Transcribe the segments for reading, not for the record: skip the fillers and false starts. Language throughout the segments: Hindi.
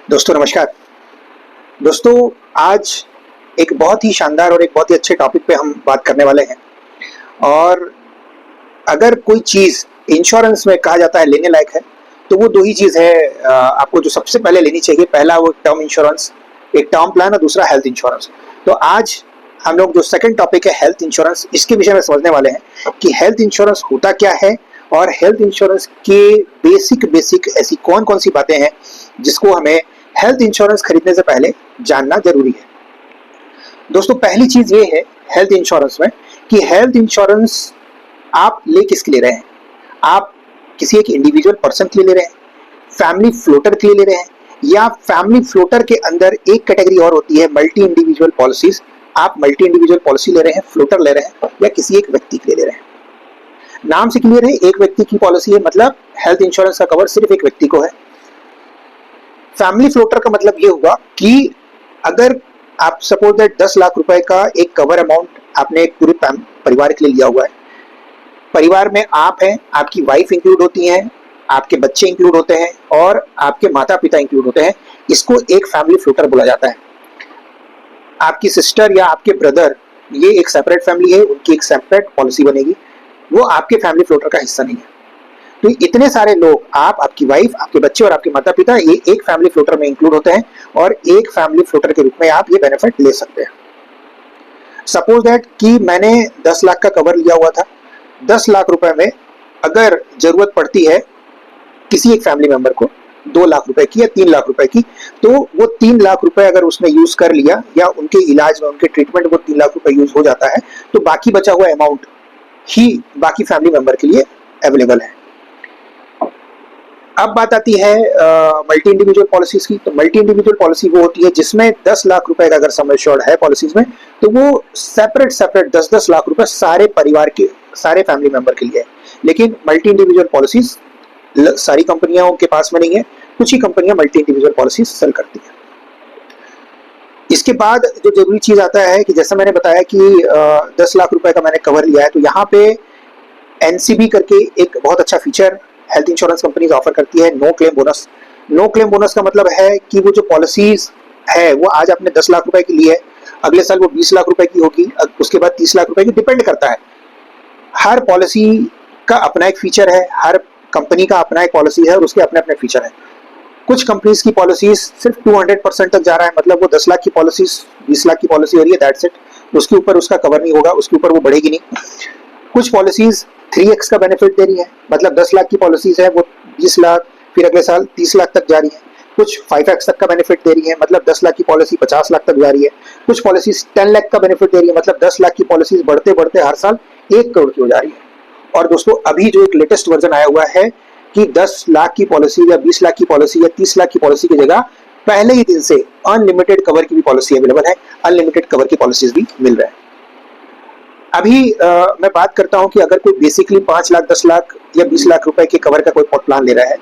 दोस्तों नमस्कार। दोस्तों आज एक बहुत ही शानदार और एक बहुत ही अच्छे टॉपिक पे हम बात करने वाले हैं। और अगर कोई चीज़ इंश्योरेंस में कहा जाता है लेने लायक है तो वो दो ही चीज़ है आपको जो सबसे पहले लेनी चाहिए। पहला वो टर्म इंश्योरेंस, एक टर्म प्लान, और दूसरा हेल्थ इंश्योरेंस। तो आज हम लोग जो सेकंड टॉपिक है हेल्थ इंश्योरेंस, इसके विषय में समझने वाले हैं कि हेल्थ इंश्योरेंस होता क्या है और हेल्थ इंश्योरेंस के बेसिक बेसिक ऐसी कौन कौन सी बातें हैं जिसको हमें हेल्थ इंश्योरेंस खरीदने से पहले जानना जरूरी है। दोस्तों पहली चीज ये है हेल्थ इंश्योरेंस में कि हेल्थ इंश्योरेंस आप ले किसके ले रहे हैं। आप किसी एक इंडिविजुअल पर्सन के लिए ले रहे हैं, फैमिली फ्लोटर के लिए ले रहे हैं, या फैमिली फ्लोटर के अंदर एक कैटेगरी और होती है मल्टी इंडिविजुअल पॉलिसीज। आप मल्टी इंडिविजुअल पॉलिसी ले रहे हैं, फ्लोटर ले रहे हैं, या किसी एक व्यक्ति के लिए ले रहे हैं। नाम से क्लियर है, एक व्यक्ति की पॉलिसी है, मतलब हेल्थ इंश्योरेंस का कवर सिर्फ एक व्यक्ति को है। फैमिली फ्लोटर का मतलब ये हुआ कि अगर आप सपोज दैट 10 लाख रुपए का एक कवर अमाउंट आपने एक पूरे परिवार के लिए लिया हुआ है। परिवार में आप हैं, आपकी वाइफ इंक्लूड होती हैं, आपके बच्चे इंक्लूड होते हैं और आपके माता पिता इंक्लूड होते हैं। इसको एक फैमिली फ्लोटर बोला जाता है। आपकी सिस्टर या आपके ब्रदर, ये एक सेपरेट फैमिली है, उनकी एक सेपरेट पॉलिसी बनेगी, वो आपके फैमिली फ्लोटर का हिस्सा नहीं है। तो इतने सारे लोग, आप, आपकी वाइफ, आपके बच्चे और आपके माता पिता, ये एक फैमिली फ्लोटर में इंक्लूड होते हैं और एक फैमिली फ्लोटर के रूप में आप ये बेनिफिट ले सकते हैं। सपोज दैट कि मैंने 10 लाख का कवर लिया हुआ था। 10 लाख रुपए में अगर जरूरत पड़ती है किसी एक फैमिली मेंबर को 2 लाख रुपए की या 3 लाख रुपए की, तो वो 3 लाख रुपए अगर उसने यूज कर लिया या उनके इलाज में, उनके ट्रीटमेंट में वो 3 लाख रुपए यूज हो जाता है, तो बाकी बचा हुआ अमाउंट ही बाकी फैमिली मेंबर के लिए अवेलेबल है। अब बात आती है मल्टी इंडिविजुअल पॉलिसीज की। तो मल्टी इंडिविजुअल पॉलिसी वो होती है जिसमें 10 लाख रुपए का अगर सम एश्योर्ड है पॉलिसीज में, तो वो सेपरेट सेपरेट 10-10 लाख रुपए सारे परिवार के, सारे फैमिली मेंबर के लिए है। लेकिन मल्टी इंडिविजुअल पॉलिसीज सारी कंपनियों के पास में नहीं है, कुछ ही कंपनियां मल्टी इंडिविजुअल पॉलिसीज सेल करती है। इसके बाद जो जरूरी चीज आता है कि जैसा मैंने बताया कि 10 लाख रुपए का मैंने कवर लिया है, तो यहाँ पे एनसीबी करके एक बहुत अच्छा feature health insurance companies offer करती है, no claim bonus. No claim bonus का मतलब है कि वो जो पॉलिसीज है वो आज आपने 10 लाख रुपए की ली है, अगले साल वो 20 लाख रुपए की होगी, उसके बाद 30 लाख रुपए की, डिपेंड करता है। हर पॉलिसी का अपना एक फीचर है, हर कंपनी का अपना एक पॉलिसी है और उसके अपने अपने फीचर है। कुछ कंपनीज की पॉलिसीज सिर्फ 200% तक जा रहा है, मतलब वो 10 लाख की पॉलिसीज 20 लाख की पॉलिसी हो रही है, दैट्स इट। उसके ऊपर उसका कवर नहीं होगा, उसके ऊपर वो बढ़ेगी नहीं। कुछ पॉलिसीज 3x का बेनिफिट दे रही है, मतलब 10 लाख की पॉलिसीज है वो 20 लाख, फिर अगले साल 30 लाख तक जा रही है। कुछ 5x तक का बेनिफिट दे रही है, मतलब 10 लाख की पॉलिसी 50 लाख तक जा रही है। कुछ पॉलिसीज 10 लाख का बेनिफिट दे रही है, मतलब 10 लाख की पॉलिसीज बढ़ते बढ़ते हर साल 1 करोड़ की हो जा रही है। और दोस्तों अभी जो एक लेटेस्ट वर्जन आया हुआ है कि 10 लाख की पॉलिसी या 20 लाख की पॉलिसी या 30 लाख की पॉलिसी की जगह पहले ही दिन से अनलिमिटेड कवर की भी पॉलिसी अवेलेबल है, अनलिमिटेड कवर की पॉलिसीज भी मिल रहा है। अभी मैं बात करता हूं कि अगर कोई बेसिकली 5 लाख, 10 लाख या 20 लाख रुपए के कवर का कोई प्लान ले रहा है,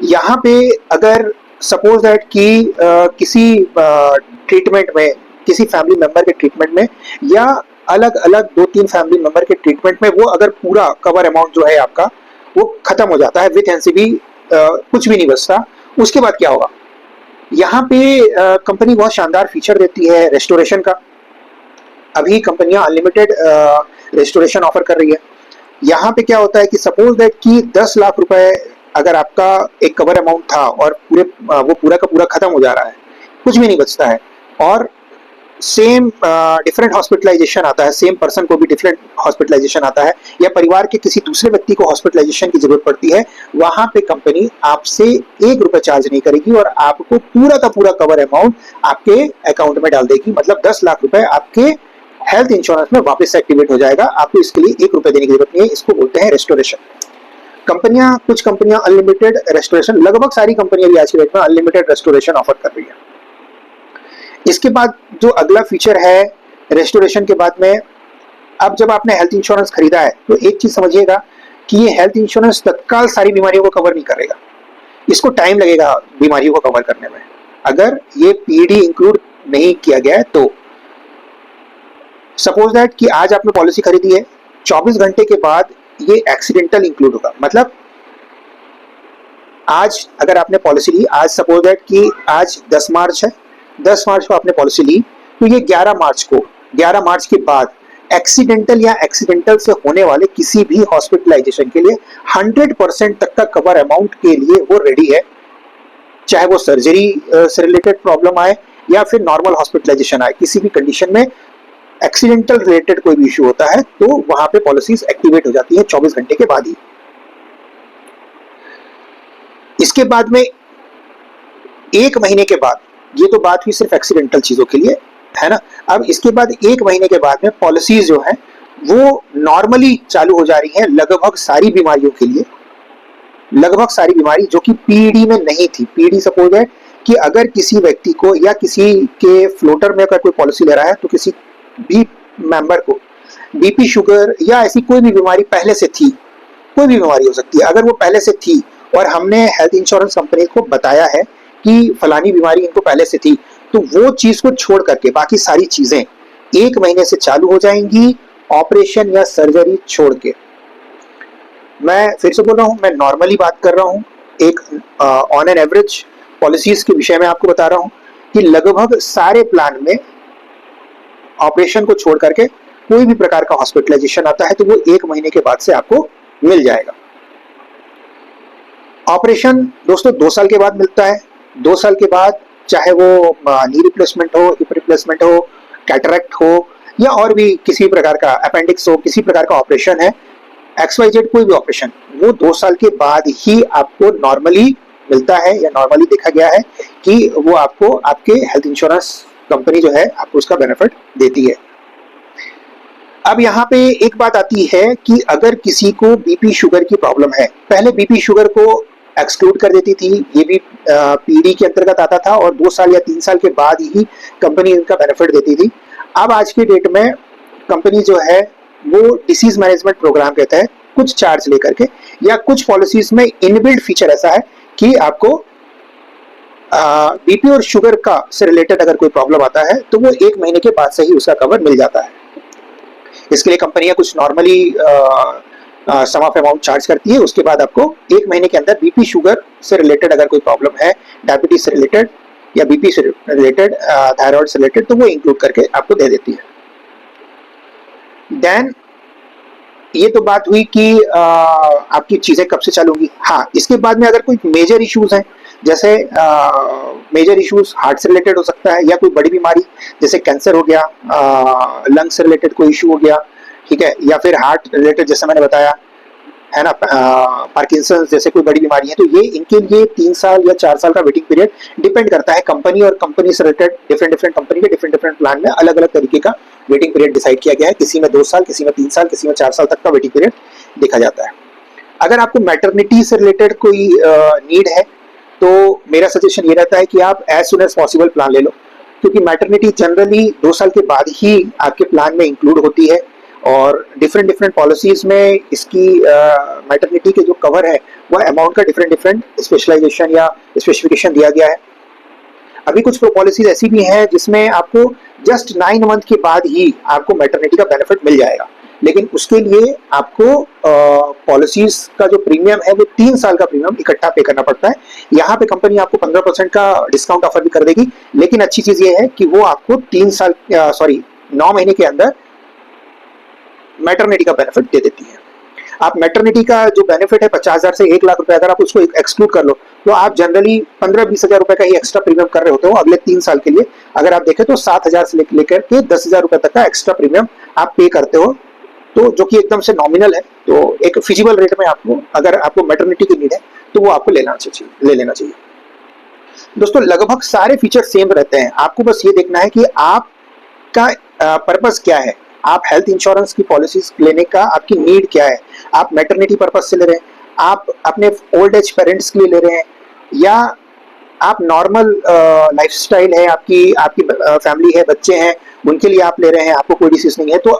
यहाँ पे अगर सपोज दैट कि किसी ट्रीटमेंट में, किसी फैमिली मेंबर के ट्रीटमेंट में या अलग अलग 2-3 फैमिली मेंबर के ट्रीटमेंट में, वो अगर पूरा कवर अमाउंट जो है आपका वो खत्म हो जाता है विथ एनसीबी, कुछ भी नहीं बचता, उसके बाद क्या होगा। यहाँ पे कंपनी बहुत शानदार फीचर देती है रेस्टोरेशन का। अभी कंपनियां अनलिमिटेड रेस्टोरेशन ऑफर कर रही है। यहाँ पे क्या होता है कि सपोज दैट कि 10 लाख रुपए अगर आपका एक कवर अमाउंट था और वो पूरा का पूरा खत्म हो जा रहा है, कुछ भी नहीं बचता है, और सेम डिफरेंट हॉस्पिटलाइजेशन आता है, सेम पर्सन को भी डिफरेंट हॉस्पिटलाइजेशन आता है, या परिवार के किसी दूसरे व्यक्ति को हॉस्पिटलाइजेशन की जरूरत पड़ती है, वहां पे कंपनी आपसे 1 रुपए चार्ज नहीं करेगी और आपको पूरा का पूरा कवर अमाउंट आपके अकाउंट में डाल देगी। मतलब 10 लाख रुपए आपके हेल्थ इंश्योरेंस में वापस से एक्टिवेट हो जाएगा, आपको इसके लिए 1 रुपए देने की जरूरत नहीं है। इसको बोलते हैं रेस्टोरेशन। कुछ कंपनियां अनलिमिटेड रेस्टोरेशन, लगभग सारी कंपनियां भी आज की डेट में अनलिमिटेड रेस्टोरेशन ऑफर कर रही है। इसके बाद जो अगला फीचर है रेस्टोरेशन के बाद में, अब जब आपने हेल्थ इंश्योरेंस खरीदा है तो एक चीज समझिएगा कि ये हेल्थ इंश्योरेंस तत्काल सारी बीमारियों को कवर नहीं करेगा, इसको टाइम लगेगा बीमारियों को कवर करने में। अगर ये पीडी इंक्लूड नहीं किया गया है तो सपोज दैट कि आज आपने पॉलिसी खरीदी है, 24 घंटे के बाद ये एक्सीडेंटल इंक्लूड होगा, मतलब आज अगर आपने पॉलिसी ली, आज सपोज दैट कि आज 10 मार्च है, 10 मार्च को आपने पॉलिसी ली, तो ये 11 मार्च के बाद एक्सीडेंटल या एक्सीडेंटल से होने वाले किसी भी हॉस्पिटलाइजेशन के लिए 100% तक का कवर अमाउंट के लिए वो रेडी है, चाहे वो सर्जरी से रिलेटेड प्रॉब्लम आए या फिर नॉर्मल हॉस्पिटलाइजेशन आए, किसी भी कंडीशन में एक्सीडेंटल रिलेटेड कोई भी इशू होता है तो वहां पे पॉलिसीज एक्टिवेट हो जाती है 24 घंटे के बाद ही। इसके बाद में 1 महीने के बाद, ये तो बात हुई सिर्फ एक्सीडेंटल चीजों के लिए, है ना। अब इसके बाद 1 महीने के बाद में पॉलिसीज जो है वो नॉर्मली चालू हो जा रही है लगभग सारी बीमारियों के लिए, लगभग सारी बीमारी जो कि पीडी में नहीं थी। पीडी सपोज है कि अगर किसी व्यक्ति को या किसी के फ्लोटर में अगर कोई पॉलिसी ले रहा है तो किसी भी मेंबर को बीपी, शुगर या ऐसी कोई भी बीमारी पहले से थी, कोई भी बीमारी हो सकती है, अगर वो पहले से थी और हमने हेल्थ इंश्योरेंस कंपनी को बताया है कि फलानी बीमारी इनको पहले से थी, तो वो चीज को छोड़ करके बाकी सारी चीजें 1 महीने से चालू हो जाएंगी, ऑपरेशन या सर्जरी छोड़ के। मैं फिर से बोल रहा हूं, मैं नॉर्मली बात कर रहा हूं, एक ऑन एन एवरेज पॉलिसीज के विषय में आपको बता रहा हूं कि लगभग सारे प्लान में ऑपरेशन को छोड़ करके कोई भी प्रकार का हॉस्पिटलाइजेशन आता है तो वो 1 महीने के बाद से आपको मिल जाएगा। ऑपरेशन दोस्तों 2 साल के बाद मिलता है। 2 साल के बाद चाहे वो नी रिप्लेसमेंट हो, हिप रिप्लेसमेंट हो, कैटरेक्ट हो या और भी किसी प्रकार का अपेंडिक्स हो, किसी प्रकार का ऑपरेशन है, XYZ कोई भी ऑपरेशन, वो 2 साल के बाद ही आपको नॉर्मली मिलता है या नॉर्मली देखा गया है कि वो आपको आपके हेल्थ इंश्योरेंस कंपनी जो है आपको उसका बेनिफिट देती है। अब यहाँ पे एक बात आती है कि अगर किसी को बीपी शुगर की प्रॉब्लम है, पहले बीपी शुगर को एक्सक्लूड कर देती थी, ये भी पीडी के अंतर्गत आता था और 2 साल या 3 साल के बाद ही कंपनी इनका बेनिफिट देती थी। अब आज के डेट में कंपनी जो है वो डिसीज मैनेजमेंट प्रोग्राम कहता है कुछ चार्ज लेकर के, या कुछ पॉलिसीज में इनबिल्ट फीचर ऐसा है कि आपको बीपी और शुगर का से रिलेटेड अगर कोई प्रॉब्लम आता है तो वो 1 महीने के बाद से ही उसका कवर मिल जाता है। इसके लिए कंपनियां कुछ normally sum of amount charge करती है, उसके बाद आपको 1 महीने के अंदर बीपी शुगर से रिलेटेड अगर कोई प्रॉब्लम है, डायबिटीज से रिलेटेड या बीपी से रिलेटेड, थायराइड से रिलेटेड, तो वो इंक्लूड करके आपको दे देती है। देन ये तो बात हुई कि आपकी चीजें कब से चालू होंगी। हाँ, इसके बाद में अगर कोई मेजर इश्यूज हैं, जैसे मेजर इश्यूज हार्ट से रिलेटेड हो सकता है या कोई बड़ी बीमारी जैसे कैंसर हो गया, लंग से रिलेटेड कोई इशू हो गया, ठीक है, या फिर हार्ट रिलेटेड जैसे मैंने बताया है ना, पार्किंसंस जैसे कोई बड़ी बीमारी है, तो ये इनके लिए 3 साल या 4 साल का वेटिंग पीरियड डिपेंड करता है कंपनी और कंपनी से रिलेटेड डिफरेंट कंपनी के डिफरेंट प्लान में अलग अलग तरीके का वेटिंग पीरियड डिसाइड किया गया है। किसी में 2 साल, किसी में 3 साल, किसी में 4 साल तक का वेटिंग पीरियड देखा जाता है। अगर आपको मैटरनिटी से रिलेटेड कोई नीड है तो मेरा सजेशन ये रहता है कि आप as soon as possible plan ले लो, क्योंकि मैटरनिटी जनरली 2 साल के बाद ही आपके प्लान में इंक्लूड होती है और डिफरेंट पॉलिसीज में इसकी मैटरनिटी के जो कवर है वह अमाउंट का डिफरेंट स्पेशलाइजेशन या स्पेसिफिकेशन दिया गया है। अभी कुछ पॉलिसीज ऐसी भी हैं जिसमें आपको जस्ट 9 मंथ के बाद ही आपको मैटरनिटी का बेनिफिट मिल जाएगा, लेकिन उसके लिए आपको पॉलिसीज का जो प्रीमियम है वो 3 साल का प्रीमियम इकट्ठा पे करना पड़ता है। यहाँ पे कंपनी आपको 15% का डिस्काउंट ऑफर भी कर देगी, लेकिन अच्छी चीज ये है कि वो आपको 9 महीने के अंदर मैटरनिटी का बेनिफिट दे देती है। आप मैटरनिटी का जो बेनिफिट है 50,000 से 1 लाख रुपए, अगर आप उसको एक्सक्लूड कर लो तो आप जनरली 15-20 हजार रुपए का ही एक्स्ट्रा प्रीमियम कर रहे होते हो अगले 3 साल के लिए। अगर आप देखें तो 7,000 से लेकर के 10,000 रुपए तक का एक्स्ट्रा प्रीमियम आप पे करते हो, तो जो कि एकदम से नॉमिनल है, तो एक फिजिबल रेट में आपको, अगर आपको मैटरनिटी की नीड है तो वो आपको ले लेना चाहिए। दोस्तों लगभग सारे फीचर सेम रहते हैं, आपको बस ये देखना है कि आपका पर्पस क्या है, आप हेल्थ इंश्योरेंस की पॉलिसीज लेने का आपकी नीड क्या है। आप मैटरनिटी पर्पस से ले रहे हैं, आप अपने ओल्ड एज पेरेंट्स के लिए ले रहे हैं, या आप नॉर्मल लाइफस्टाइल है, आपकी फैमिली है, बच्चे हैं, उनके लिए आप ले रहे हैं, आपको कोई डिसीज नहीं है, तो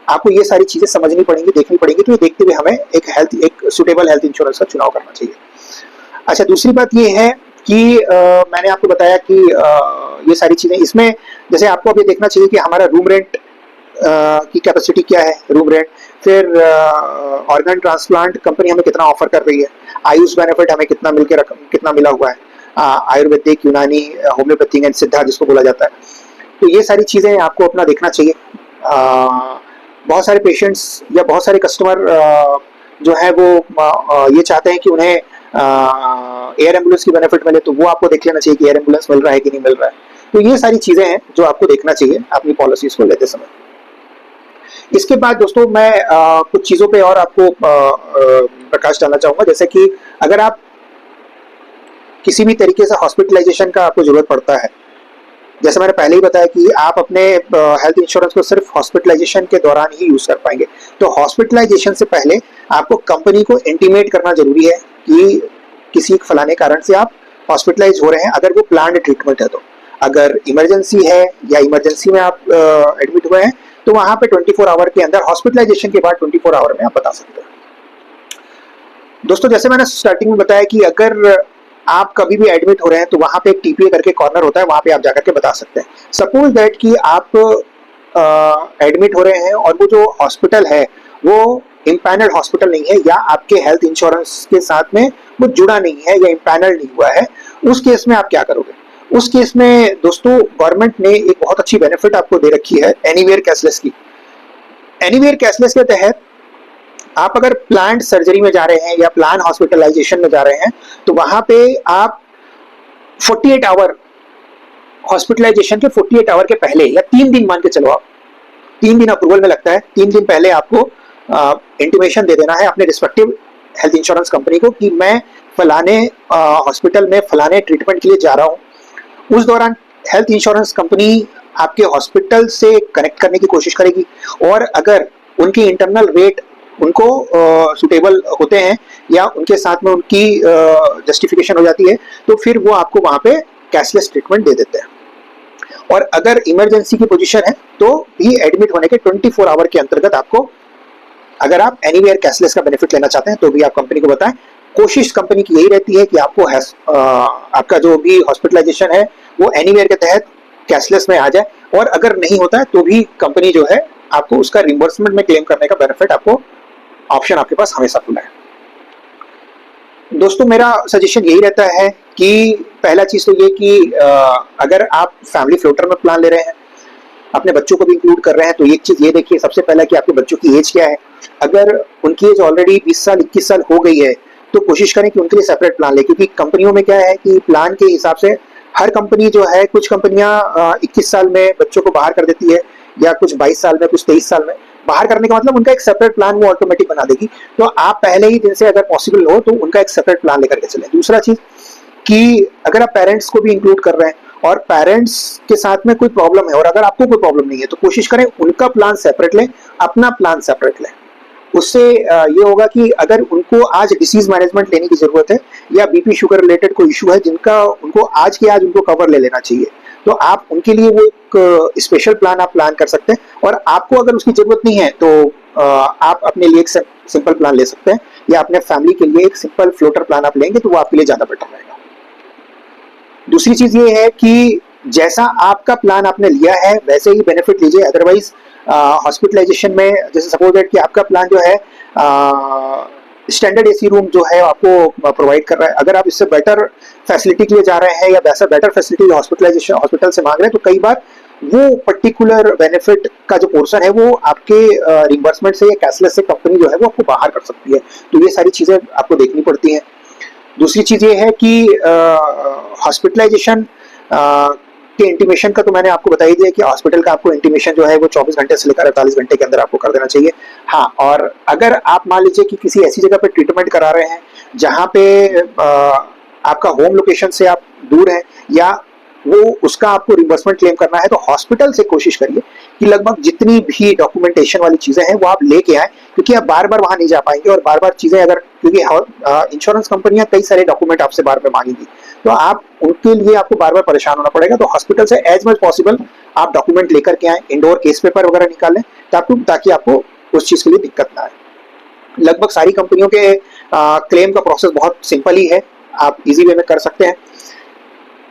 आपको ये सारी चीजें समझनी पड़ेंगी, देखनी पड़ेंगी। तो ये देखते हुए हमें एक सुटेबल हेल्थ इंश्योरेंस का चुनाव करना चाहिए। अच्छा, दूसरी बात ये है कि मैंने आपको बताया कि ये सारी चीजें इसमें, जैसे आपको अब ये देखना चाहिए कि हमारा रूम रेंट की कैपेसिटी क्या है, रूम रेंट, फिर ऑर्गन ट्रांसप्लांट कंपनी हमें कितना ऑफर कर रही है, आयुष बेनिफिट हमें कितना मिला हुआ है, आयुर्वेदिक, यूनानी, होम्योपैथिक एंड सिद्धा जिसको बोला जाता है। तो ये सारी चीज़ें आपको अपना देखना चाहिए। बहुत सारे पेशेंट्स या बहुत सारे कस्टमर जो है वो ये चाहते हैं कि उन्हें एयर एम्बुलेंस की बेनिफिट मिले, तो वो आपको देख लेना चाहिए कि एयर एम्बुलेंस मिल रहा है कि नहीं मिल रहा है। तो ये सारी चीज़ें हैं जो आपको देखना चाहिए अपनी पॉलिसीज को लेते समय। इसके बाद दोस्तों मैं कुछ चीज़ों पे और आपको प्रकाश डालना चाहूँगा, जैसे कि अगर आप किसी भी तरीके से हॉस्पिटलाइजेशन का आपको जरूरत पड़ता है, जैसे मैंने पहले ही बताया कि आप अपने हेल्थ इंश्योरेंस को सिर्फ हॉस्पिटलाइजेशन के दौरान ही यूज कर पाएंगे। तो हॉस्पिटलाइजेशन से पहले आपको कंपनी को इंटीमेट करना जरूरी है कि किसी फलाने कारण से आप हॉस्पिटलाइज हो रहे हैं, अगर वो प्लान्ड ट्रीटमेंट है तो। अगर इमरजेंसी है या इमरजेंसी में आप एडमिट हुए हैं तो वहां पे 24 आवर के अंदर, हॉस्पिटलाइजेशन के बाद 24 आवर में आप बता सकते हैं। दोस्तों जैसे मैंने स्टार्टिंग में बताया कि अगर आप कभी भी एडमिट हो रहे हैं तो वहां पे एक टीपीए करके कॉर्नर होता है, वहां पे आप जाकर के बता सकते हैं। सपोज दैट कि आप एडमिट हो रहे हैं और वो जो हॉस्पिटल है वो इम्पैनल्ड हॉस्पिटल नहीं है, या आपके हेल्थ इंश्योरेंस के साथ में वो जुड़ा नहीं है या इम्पैनल्ड नहीं हुआ है, उस केस में आप क्या करोगे? उस केस में दोस्तों गवर्नमेंट ने एक बहुत अच्छी बेनिफिट आपको दे रखी है एनीवेयर कैशलेस की। एनीवेयर कैशलेस के तहत आप अगर प्लान्ड सर्जरी में जा रहे हैं या प्लान हॉस्पिटलाइजेशन में जा रहे हैं तो वहां पे आप 48 आवर, हॉस्पिटलाइजेशन के 48 आवर के पहले, या 3 दिन मान के चलो, आप 3 दिन अप्रूवल में लगता है, 3 दिन पहले आपको इंटीमेशन दे देना है अपने रिस्पेक्टिव हेल्थ इंश्योरेंस कंपनी को कि मैं फलाने हॉस्पिटल में फलाने ट्रीटमेंट के लिए जा रहा हूँ। उस दौरान हेल्थ इंश्योरेंस कंपनी आपके हॉस्पिटल से कनेक्ट करने की कोशिश करेगी, और अगर उनकी इंटरनल रेट उनको सुटेबल होते हैं या उनके साथ में उनकी जस्टिफिकेशन हो जाती है, तो फिर वो आपको वहां पे कैशलेस ट्रीटमेंट दे देते हैं। और अगर इमरजेंसी की पोजीशन है तो भी एडमिट होने के 24 आवर के अंतर्गत आपको, अगर आप एनीवेयर कैशलेस का बेनिफिट लेना चाहते हैं तो भी आप कंपनी को बताएं। कोशिश कंपनी की यही रहती है कि आपको आपका जो भी हॉस्पिटलाइजेशन है वो एनीवेयर के तहत कैशलेस में आ जाए, और अगर नहीं होता है तो भी कंपनी जो है आपको उसका रिम्बर्समेंट में क्लेम करने का बेनिफिट, आपको ऑप्शन आपके पास हमेशा खुला है। दोस्तों मेरा सजेशन यही रहता है कि पहला चीज तो ये कि अगर आप फैमिली फ्लोटर में प्लान ले रहे हैं, अपने बच्चों को भी इंक्लूड कर रहे हैं, तो एक चीज ये देखिए सबसे पहला कि आपके बच्चों की एज क्या है। अगर उनकी एज ऑलरेडी 20 साल 21 साल हो गई है तो कोशिश करें कि उनके लिए सेपरेट प्लान ले, क्योंकि कंपनियों में क्या है कि प्लान के हिसाब से हर कंपनी जो है, कुछ कंपनियां 21 साल में बच्चों को बाहर कर देती है, या कुछ 22 साल में, कुछ 23 साल में। बाहर करने का मतलब उनका एक सेपरेट प्लान वो ऑटोमेटिक बना देगी, तो आप पहले ही दिन से अगर पॉसिबल हो तो उनका एक सेपरेट प्लान लेकर के चलें। दूसरा चीज कि अगर आप पेरेंट्स को भी इंक्लूड कर रहे हैं और पेरेंट्स के साथ में कोई प्रॉब्लम है और अगर आपको कोई प्रॉब्लम नहीं है तो कोशिश करें उनका प्लान सेपरेट लें, अपना प्लान सेपरेट लें। उससे ये होगा कि अगर उनको आज डिसीज मैनेजमेंट लेने की जरूरत है या बीपी शुगर रिलेटेड कोई इशू है जिनका उनको आज के आज उनको कवर ले लेना चाहिए, तो आप उनके लिए वो एक स्पेशल प्लान आप प्लान कर सकते हैं। और आपको अगर उसकी जरूरत नहीं है तो आप अपने लिए एक सिंपल प्लान ले सकते हैं, या अपने फैमिली के लिए एक सिंपल फ्लोटर प्लान आप लेंगे तो वो आपके लिए ज्यादा बेटर रहेगा। दूसरी चीज ये है कि जैसा आपका प्लान आपने लिया है वैसे ही बेनिफिट लीजिए। अदरवाइज हॉस्पिटलाइजेशन में जैसे सपोज दैट कि आपका प्लान जो है स्टैंडर्ड एसी रूम जो है आपको प्रोवाइड कर रहा है, अगर आप इससे बेटर फैसिलिटी के लिए जा रहे हैं या वैसा बेटर फैसिलिटी हॉस्पिटलाइजेशन हॉस्पिटल से मांग रहे हैं, तो कई बार वो पर्टिकुलर बेनिफिट का जो पोर्शन है वो आपके रिम्बर्समेंट से या कैशलेस से कंपनी जो है वो आपको बाहर कर सकती है। तो ये सारी चीजें आपको देखनी पड़ती हैं। दूसरी चीज ये है कि हॉस्पिटलाइजेशन के इंटीमेशन का तो मैंने आपको बता ही दिया कि हॉस्पिटल का आपको इंटीमेशन जो है वो 24 घंटे से लेकर 48 घंटे के अंदर आपको कर देना चाहिए। हाँ, और अगर आप मान लीजिए कि किसी ऐसी जगह पे ट्रीटमेंट करा रहे हैं जहाँ पे आपका होम लोकेशन से आप दूर हैं या वो उसका आपको रिम्बर्समेंट क्लेम करना है, तो हॉस्पिटल से कोशिश करिए कि लगभग जितनी भी डॉक्यूमेंटेशन वाली चीजें हैं वो आप लेके आए, क्योंकि आप बार बार वहां नहीं जा पाएंगे और बार बार चीजें अगर, क्योंकि इंश्योरेंस कंपनियां कई सारे डॉक्यूमेंट आपसे बार बार मांगेंगी, तो आप उनके लिए आपको बार बार परेशान होना पड़ेगा। तो हॉस्पिटल से एज मच पॉसिबल आप डॉक्यूमेंट लेकर के आए, इंडोर केस पेपर वगैरह निकालें ताकि आपको उस चीज के लिए दिक्कत ना आए। लगभग सारी कंपनियों के क्लेम का प्रोसेस बहुत सिंपल ही है, आप इजी वे में कर सकते हैं।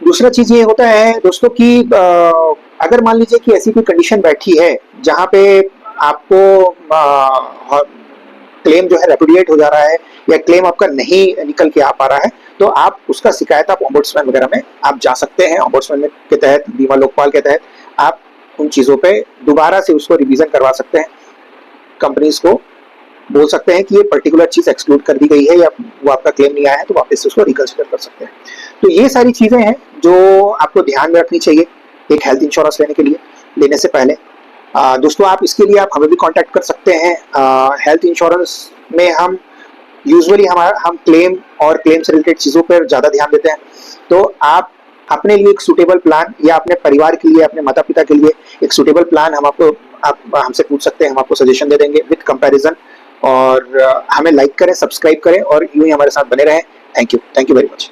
दूसरा चीज ये होता है दोस्तों कि अगर मान लीजिए कि ऐसी कोई कंडीशन बैठी है जहां पे आपको क्लेम जो है रेपुडिएट हो जा रहा है या क्लेम आपका नहीं निकल के आ पा रहा है, तो आप उसका शिकायत आप ओम्बुड्समैन वगैरह में आप जा सकते हैं। ओम्बुड्समैन के तहत, बीमा लोकपाल के तहत आप उन चीज़ों पे दोबारा से उसको रिवीजन करवा सकते हैं। कंपनीज को बोल सकते हैं कि ये पर्टिकुलर चीज़ एक्सक्लूड कर दी गई है या वो आपका क्लेम नहीं आया है, तो वापस से उसको रिकंसिडर कर सकते हैं। तो ये सारी चीज़ें हैं जो आपको ध्यान में रखनी चाहिए एक हेल्थ इंश्योरेंस लेने के लिए, लेने से पहले। दोस्तों, आप इसके लिए आप हमें भी कांटेक्ट कर सकते हैं। हेल्थ इंश्योरेंस में हम यूजुअली हम क्लेम और क्लेम से रिलेटेड चीज़ों पर ज़्यादा ध्यान देते हैं। तो आप अपने लिए एक सूटेबल प्लान या अपने परिवार के लिए, अपने माता पिता के लिए एक सूटेबल प्लान आप हमसे पूछ सकते हैं। हम आपको सजेशन दे देंगे विद कंपैरिजन। और हमें लाइक करें, सब्सक्राइब करें और यूं ही हमारे साथ बने रहें। Thank you very much.